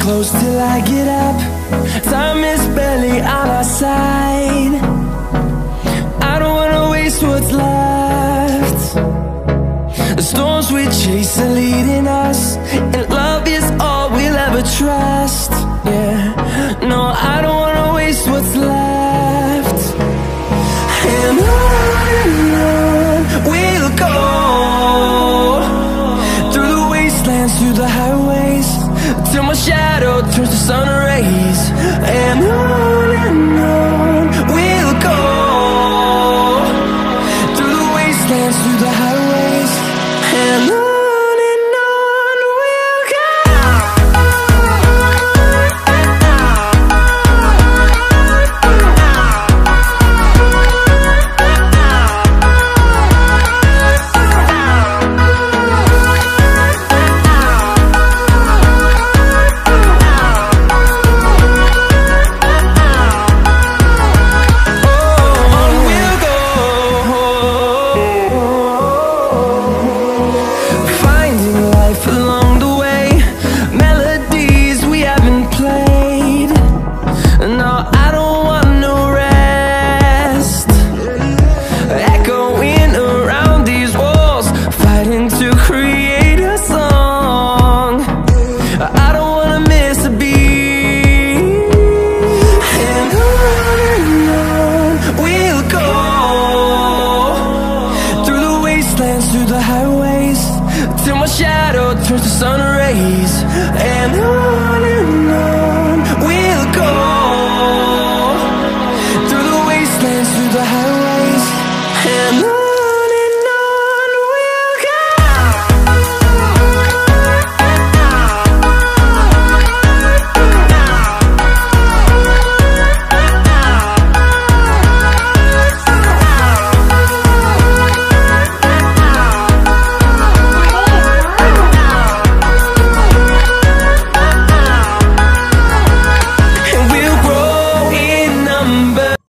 close till I get up. Time is barely on our side. I don't wanna waste what's left. The storms we chase are leading us, and love is all we'll ever trust. Yeah, no, I don't wanna waste what's left. And on we'll go, through the wastelands, through the highways, till my shadow turns to sun rays. And on we'll go, through the wastelands, through the highways, and on we'll go. No,